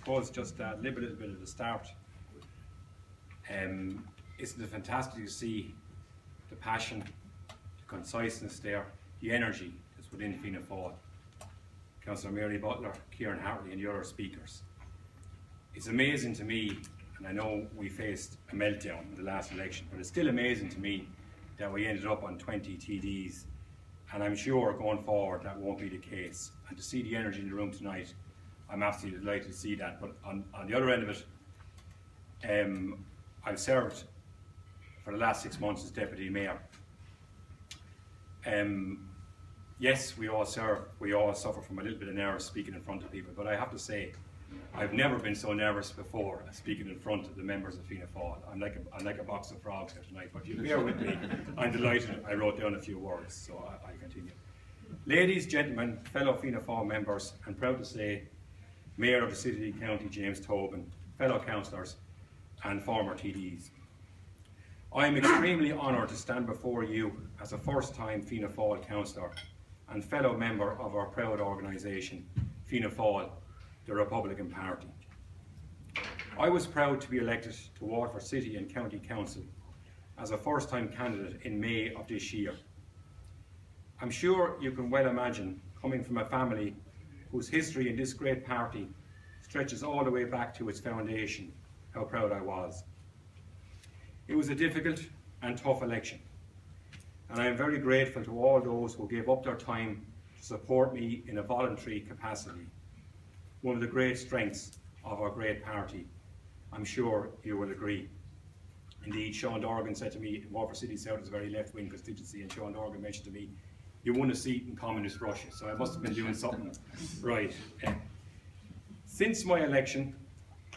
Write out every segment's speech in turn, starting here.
suppose just a little bit of the start. Isn't it fantastic to see the passion, the conciseness there, the energy that's within Fianna Fáil? Councillor Mary Butler, Kieran Hartley and the other speakers. It's amazing to me, and I know we faced a meltdown in the last election, but it's still amazing to me that we ended up on 20 TDs, and I'm sure going forward that won't be the case. And to see the energy in the room tonight, I'm absolutely delighted to see that. But on the other end of it, I've served for the last 6 months as Deputy Mayor. Yes, we all suffer from a little bit of nerves speaking in front of people, but I have to say, I've never been so nervous before as speaking in front of the members of Fianna Fáil. I'm like a box of frogs here tonight, but you bear with me. I'm delighted I wrote down a few words, so I continue. Ladies, gentlemen, fellow Fianna Fáil members, I'm proud to say, Mayor of the City and County James Tobin, fellow councillors and former TDs. I am extremely honoured to stand before you as a first-time Fianna Fáil councillor and fellow member of our proud organisation, Fianna Fáil, the Republican Party. I was proud to be elected to Waterford City and County Council as a first-time candidate in May of this year. I'm sure you can well imagine, coming from a family whose history in this great party stretches all the way back to its foundation, how proud I was. It was a difficult and tough election, and I am very grateful to all those who gave up their time to support me in a voluntary capacity. One of the great strengths of our great party, I'm sure you will agree. Indeed, Sean Dorgan said to me, Waterford City South is a very left-wing constituency, and Sean Dorgan mentioned to me, you won a seat in Communist Russia, so I must have been doing something right. Since my election,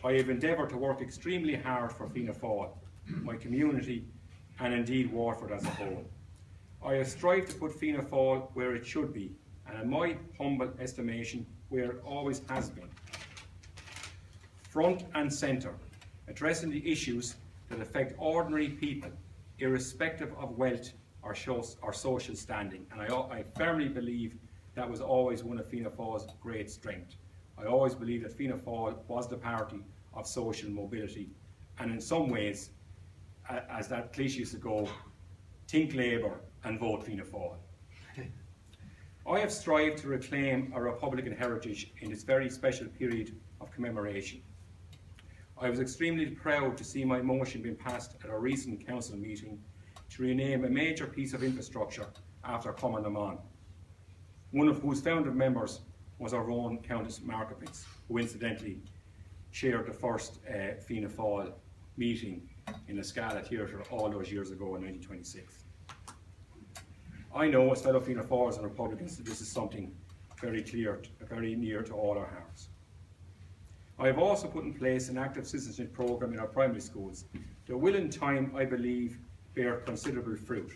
I have endeavoured to work extremely hard for Fianna Fáil, my community, and indeed Waterford as a whole. I have strived to put Fianna Fáil where it should be, and in my humble estimation, where it always has been. Front and centre, addressing the issues that affect ordinary people, irrespective of wealth or social standing. And I firmly believe that was always one of Fianna Fáil's great strengths. I always believed that Fianna Fáil was the party of social mobility, and in some ways, as that cliche used to go, think Labour and vote Fianna Fáil. I have strived to reclaim a Republican heritage in this very special period of commemoration. I was extremely proud to see my motion being passed at a recent council meeting to rename a major piece of infrastructure after Common Lamont, one of whose founding members was our own Countess Markowitz, who incidentally chaired the first Fianna Fáil meeting in the Scala Theatre all those years ago in 1926. I know, as fellow Fianna Fáils and Republicans, that this is something very clear, very near to all our hearts. I have also put in place an active citizenship programme in our primary schools that will in time, I believe, bear considerable fruit,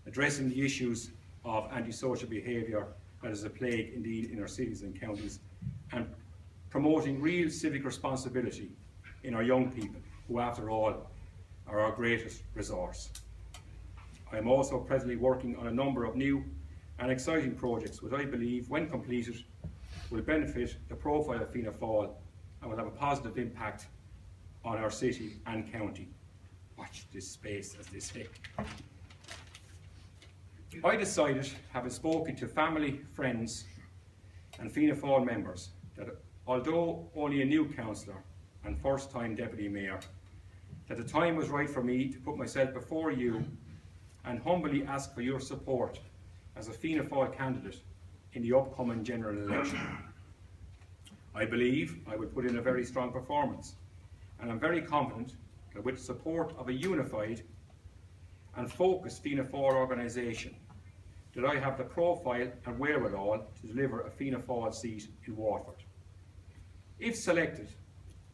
addressing the issues of antisocial behaviour that is a plague indeed in our cities and counties, and promoting real civic responsibility in our young people, who after all are our greatest resource. I am also presently working on a number of new and exciting projects which I believe, when completed, will benefit the profile of Fianna Fáil and will have a positive impact on our city and county. Watch this space, as they say. I decided, having spoken to family, friends and Fianna Fáil members, that although only a new councillor and first-time Deputy Mayor, that the time was right for me to put myself before you and humbly ask for your support as a Fianna Fáil candidate in the upcoming general election. I believe I will put in a very strong performance, and I'm very confident that with the support of a unified and focused Fianna Fáil organisation, that I have the profile and wherewithal to deliver a Fianna Fáil seat in Waterford. If selected,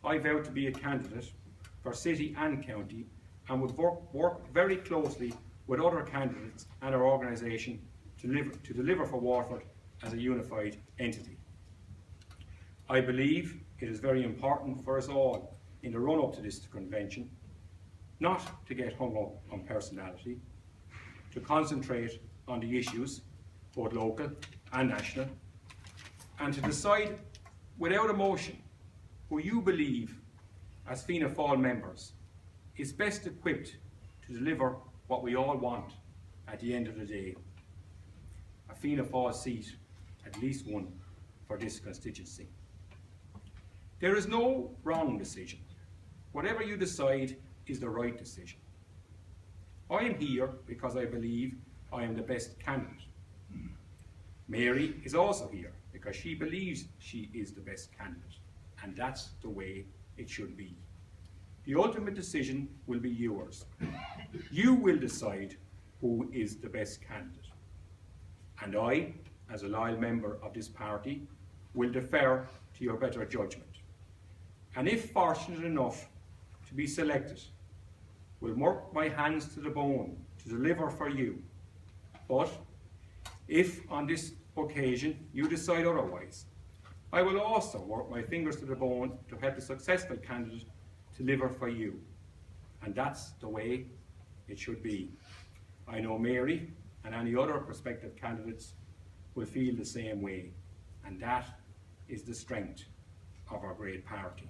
I vow to be a candidate for city and county and would work very closely with other candidates and our organisation to deliver for Waterford as a unified entity. I believe it is very important for us all in the run-up to this convention not to get hung up on personality, to concentrate on the issues, both local and national, and to decide without emotion who you believe, as Fianna Fáil members, is best equipped to deliver what we all want at the end of the day. A Fianna Fáil seat, at least one, for this constituency. There is no wrong decision. Whatever you decide is the right decision. I am here because I believe I am the best candidate. Mary is also here because she believes she is the best candidate, and that's the way it should be. The ultimate decision will be yours. You will decide who is the best candidate. And I, as a loyal member of this party, will defer to your better judgment. And if fortunate enough to be selected, will work my hands to the bone to deliver for you. But if on this occasion you decide otherwise, I will also work my fingers to the bone to help a successful candidate deliver for you. And that's the way it should be. I know Mary and any other prospective candidates will feel the same way. And that is the strength of our great party.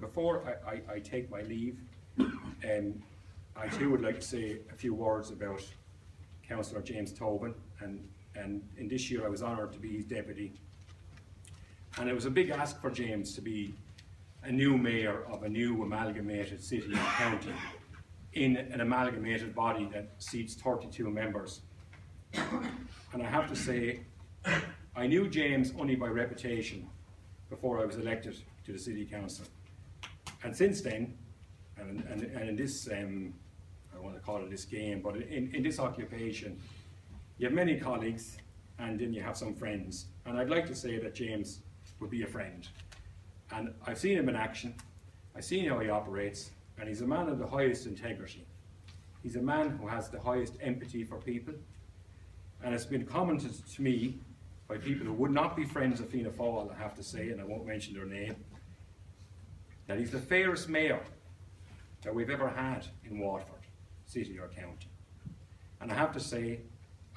Before I take my leave, I too would like to say a few words about Councillor James Tobin, and in this year I was honoured to be his deputy. And it was a big ask for James to be a new mayor of a new amalgamated city and county in an amalgamated body that seats 32 members. And I have to say, I knew James only by reputation before I was elected to the City Council. And since then, and in this, I don't want to call it this game, but in this occupation, you have many colleagues and then you have some friends. And I'd like to say that James would be a friend. And I've seen him in action, I've seen how he operates, and he's a man of the highest integrity. He's a man who has the highest empathy for people, and it's been commented to me by people who would not be friends of Fianna Fáil, I have to say, and I won't mention their name, that he's the fairest mayor that we've ever had in Waterford, city or county. And I have to say,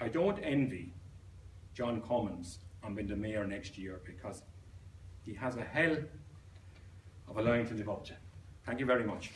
I don't envy John Cummins on being the mayor next year, because he has a hell of a line to live up to. Thank you very much.